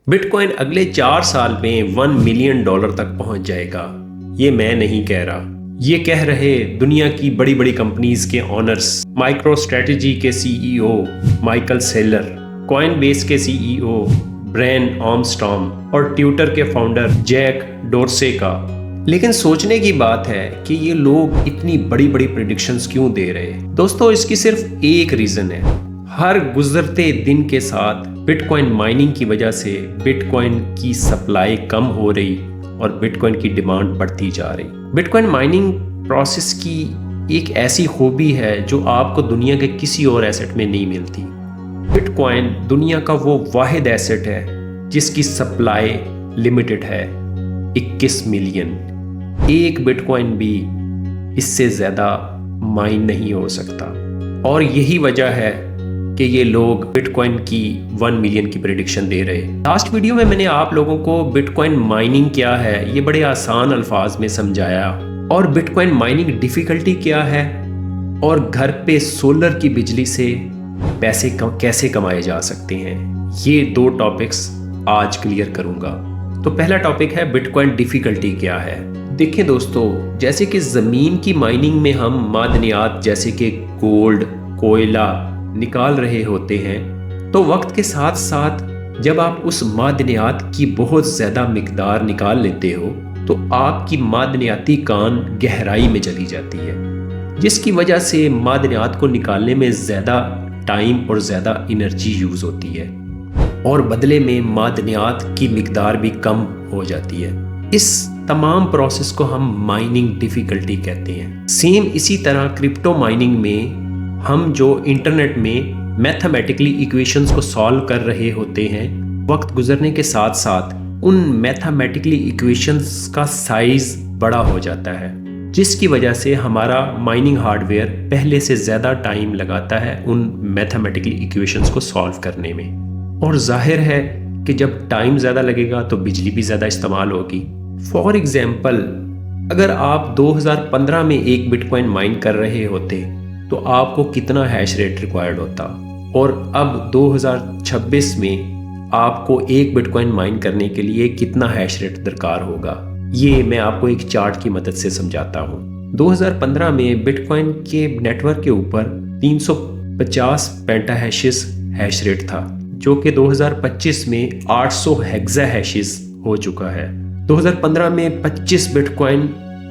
Bitcoin अगले 4 साल में $1 मिलियन तक पहुंच जाएगा। ये मैं नहीं कह रहा, ये कह रहे दुनिया की बड़ी बड़ी कंपनीज के ऑनर्स, माइक्रो स्ट्रेटजी के सीईओ माइकल सेलर, कॉइनबेस के सीईओ ब्रेन आर्मस्ट्रॉन्ग और ट्विटर के फाउंडर जैक डोर्से का। लेकिन सोचने की बात है कि ये लोग इतनी बड़ी बड़ी प्रेडिक्शंस क्यों दे रहे हैं। दोस्तों, इसकी सिर्फ एक रीजन है। हर गुजरते दिन के साथ बिटकॉइन माइनिंग की वजह से बिटकॉइन की सप्लाई कम हो रही और बिटकॉइन की डिमांड बढ़ती जा रही। बिटकॉइन माइनिंग प्रोसेस की एक ऐसी खूबी है जो आपको दुनिया के किसी और एसेट में नहीं मिलती। बिटकॉइन दुनिया का वो वाहिद एसेट है जिसकी सप्लाई लिमिटेड है 21 मिलियन। एक बिटकॉइन भी इससे ज़्यादा माइन नहीं हो सकता और यही वजह है कि ये लोग बिटकॉइन की 1 मिलियन की प्रेडिक्शन दे रहे हैं। लास्ट वीडियो में मैंने आप लोगों को बिटकॉइन माइनिंग क्या है ये बड़े आसान अल्फाज में समझाया और बिटकॉइन माइनिंग डिफिकल्टी क्या है और घर पे सोलर की बिजली से पैसे कैसे कमाए जा सकते हैं। ये 2 टॉपिक्स आज क्लियर करूंगा। तो पहला टॉपिक है बिटकॉइन डिफिकल्टी क्या है। देखिए दोस्तों, जैसे कि ज़मीन की माइनिंग में हम मादनियात जैसे कि गोल्ड, कोयला निकाल रहे होते हैं, तो वक्त के साथ साथ जब आप उस मादनियात की बहुत ज़्यादा मिकदार निकाल लेते हो तो आपकी मादनियाती कान गहराई में चली जाती है, जिसकी वजह से मादनियात को निकालने में ज़्यादा टाइम और ज़्यादा एनर्जी यूज़ होती है और बदले में मादनियात की मिकदार भी कम हो जाती है। इस तमाम प्रोसेस को हम माइनिंग डिफ़िकल्टी कहते हैं। सेम इसी तरह क्रिप्टो माइनिंग में हम जो इंटरनेट में मैथमेटिकली इक्वेशंस को सॉल्व कर रहे होते हैं, वक्त गुजरने के साथ साथ उन मैथमेटिकली इक्वेशंस का साइज बड़ा हो जाता है, जिसकी वजह से हमारा माइनिंग हार्डवेयर पहले से ज़्यादा टाइम लगाता है उन मैथमेटिकली इक्वेशंस को सॉल्व करने में। और जाहिर है कि जब टाइम ज़्यादा लगेगा तो बिजली भी ज़्यादा इस्तेमाल होगी। फॉर एग्जाम्पल, अगर आप 2015 में एक बिटकॉइन माइन कर रहे होते तो आपको कितना हैश रेट रिक्वायर्ड होता, और अब 2026 में आपको एक बिटकॉइन माइन करने के लिए कितना हैश रेट दरकार होगा। ये मैं आपको एक चार्ट की मदद से समझाता हूँ। 2015 में बिटकॉइन के नेटवर्क के ऊपर 350 पेंटाहैशेस हैश रेट था, जो कि 2025 में 800 हेक्सा हैशेस हो चुका है। 2015 में 25 बिटकॉइन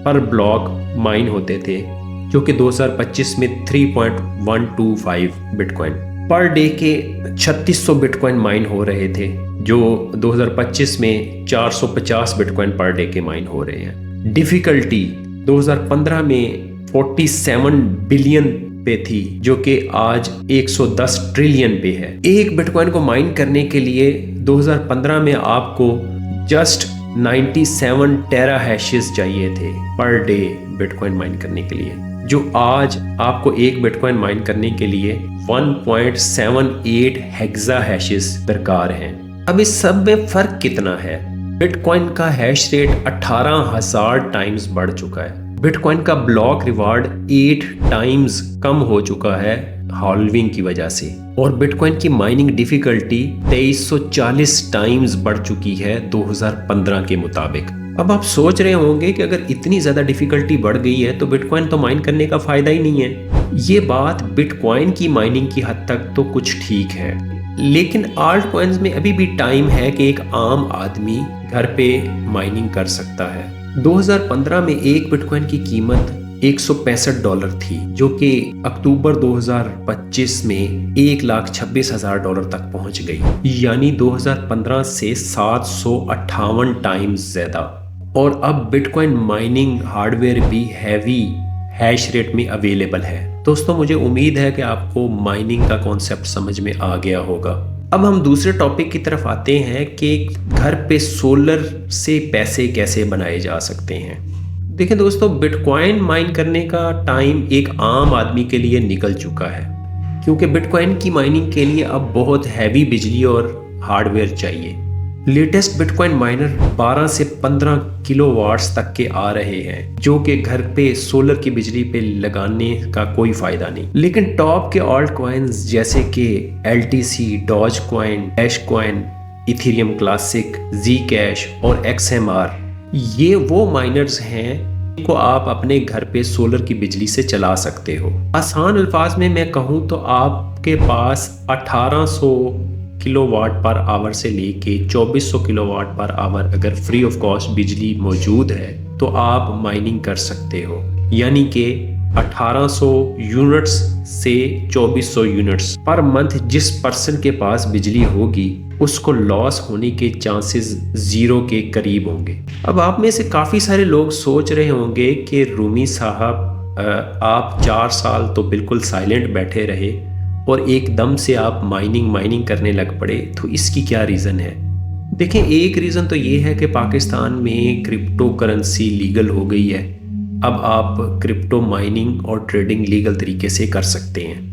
पर ब्लॉक माइन होते थे, जो कि 2025 में 3.125 बिटकॉइन पर डे के 3600 बिटकॉइन माइन हो रहे थे, जो 2025 में 450 बिटकॉइन पर डे के माइन हो रहे हैं। डिफिकल्टी 2015 में 47 बिलियन पे थी, जो कि आज 110 ट्रिलियन पे है। एक बिटकॉइन को माइन करने के लिए 2015 में आपको जस्ट 97 टेरा हैशेस चाहिए थे पर डे बिटकॉइन माइन करने के लिए, जो आज आपको एक बिटकॉइन माइन करने के लिए 1.78 हेक्सा हैशेस दरकार हैं। अब इस सब में फ़र्क कितना है? बिटकॉइन का हैश रेट 18,000 टाइम्स बढ़ चुका है। बिटकॉइन का ब्लॉक रिवार्ड 8 टाइम्स कम हो चुका है हाल्विंग की वजह से, और बिटकॉइन की माइनिंग डिफिकल्टी 2340 टाइम्स बढ़ चुकी है 2015 के मुताबिक। अब आप सोच रहे होंगे कि अगर इतनी ज़्यादा डिफिकल्टी बढ़ गई है तो बिटकॉइन तो माइन करने का फ़ायदा ही नहीं है। ये बात बिटकॉइन की माइनिंग की हद तक तो कुछ ठीक है, लेकिन आल्ट कॉइन्स में अभी भी टाइम है कि एक आम आदमी घर पे माइनिंग कर सकता है। 2015 में एक बिटकॉइन की कीमत $165 थी, जो कि अक्टूबर 2025 में $1,26,000 तक पहुंच गई, यानी 2015 से 758 टाइम्स ज़्यादा। और अब बिटकॉइन माइनिंग हार्डवेयर भी हैवी हैश रेट में अवेलेबल है। दोस्तों, मुझे उम्मीद है कि आपको माइनिंग का कॉन्सेप्ट समझ में आ गया होगा। अब हम दूसरे टॉपिक की तरफ आते हैं कि घर पे सोलर से पैसे कैसे बनाए जा सकते हैं। देखिए दोस्तों, बिटकॉइन माइन करने का टाइम एक आम आदमी के लिए निकल चुका है, क्योंकि बिटकॉइन की माइनिंग के लिए अब बहुत हैवी बिजली और हार्डवेयर चाहिए। लेटेस्ट बिटकॉइन माइनर 12 से 15 किलोवाट्स तक के आ रहे हैं, जो कि घर पे सोलर की बिजली पे लगाने का कोई फायदा नहीं। लेकिन टॉप के ऑल्ट कॉइन्स जैसे कि LTC, Doge coin, Dash coin, Ethereum Classic, Z cash और XMR, ये वो माइनर्स हैं को आप अपने घर पे सोलर की बिजली से चला सकते हो। आसान अल्फाज में मैं कहूँ तो आपके पास 1800 किलोवाट पर आवर से लेके 2400 किलोवाट पर आवर अगर फ्री ऑफ कॉस्ट बिजली मौजूद है तो आप माइनिंग कर सकते हो। यानी कि 1800 यूनिट्स से 2400 यूनिट्स पर मंथ जिस पर्सन के पास बिजली होगी उसको लॉस होने के चांसेस 0 के करीब होंगे। अब आप में से काफ़ी सारे लोग सोच रहे होंगे कि रूमी साहब आप 4 साल तो बिल्कुल साइलेंट बैठे रहे और एकदम से आप माइनिंग करने लग पड़े, तो इसकी क्या रीज़न है? देखें, एक रीज़न तो ये है कि पाकिस्तान में क्रिप्टो करेंसी लीगल हो गई है। अब आप क्रिप्टो माइनिंग और ट्रेडिंग लीगल तरीके से कर सकते हैं।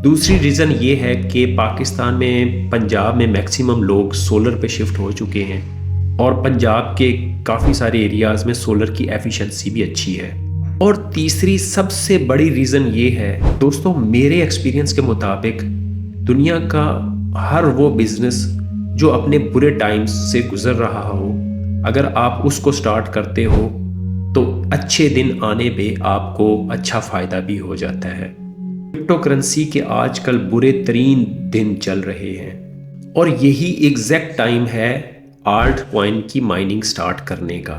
दूसरी रीज़न ये है कि पाकिस्तान में पंजाब में मैक्सिमम लोग सोलर पे शिफ्ट हो चुके हैं और पंजाब के काफ़ी सारे एरियाज़ में सोलर की एफिशिएंसी भी अच्छी है। और तीसरी सबसे बड़ी रीज़न ये है दोस्तों, मेरे एक्सपीरियंस के मुताबिक दुनिया का हर वो बिज़नेस जो अपने बुरे टाइम्स से गुज़र रहा हो, अगर आप उसको स्टार्ट करते हो तो अच्छे दिन आने पे आपको अच्छा फ़ायदा भी हो जाता है। क्रिप्टो करेंसी के आजकल बुरे तरीन दिन चल रहे हैं और यही एग्जैक्ट टाइम है आल्ट कॉइन की माइनिंग स्टार्ट करने का।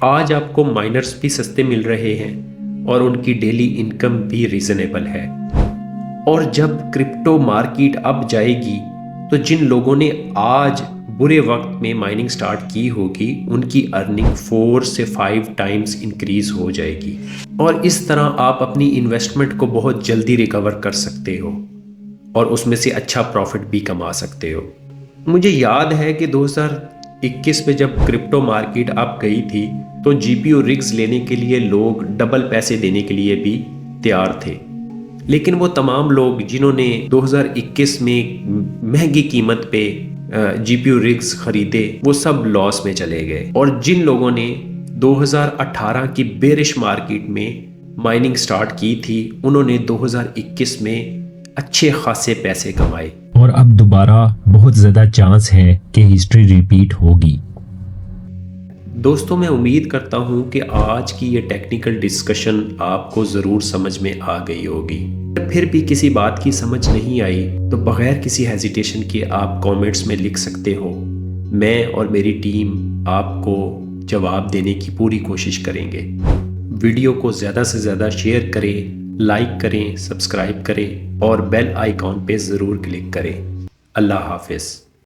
आज आपको माइनर्स भी सस्ते मिल रहे हैं और उनकी डेली इनकम भी रीजनेबल है। और जब क्रिप्टो मार्केट अप जाएगी तो जिन लोगों ने आज बुरे वक्त में माइनिंग स्टार्ट की होगी उनकी अर्निंग 4 से 5 टाइम्स इंक्रीज हो जाएगी और इस तरह आप अपनी इन्वेस्टमेंट को बहुत जल्दी रिकवर कर सकते हो और उसमें से अच्छा प्रॉफिट भी कमा सकते हो। मुझे याद है कि 2021 में जब क्रिप्टो मार्केट अप गई थी तो GPU रिग्स लेने के लिए लोग डबल पैसे देने के लिए भी तैयार थे, लेकिन वो तमाम लोग जिन्होंने 2021 में महंगी कीमत पे GPU रिग्स खरीदे वो सब लॉस में चले गए। और जिन लोगों ने 2018 की बेरिश मार्केट में माइनिंग स्टार्ट की थी उन्होंने 2021 में अच्छे खासे पैसे कमाए और अब दोबारा बहुत ज़्यादा चांस है कि हिस्ट्री रिपीट होगी। दोस्तों, मैं उम्मीद करता हूं कि आज की ये टेक्निकल डिस्कशन आपको ज़रूर समझ में आ गई होगी। फिर भी किसी बात की समझ नहीं आई तो बगैर किसी हेजिटेशन के आप कमेंट्स में लिख सकते हो। मैं और मेरी टीम आपको जवाब देने की पूरी कोशिश करेंगे। वीडियो को ज़्यादा से ज़्यादा शेयर करें, लाइक करें, सब्सक्राइब करें और बेल आइकॉन पे ज़रूर क्लिक करें। अल्लाह हाफिज़।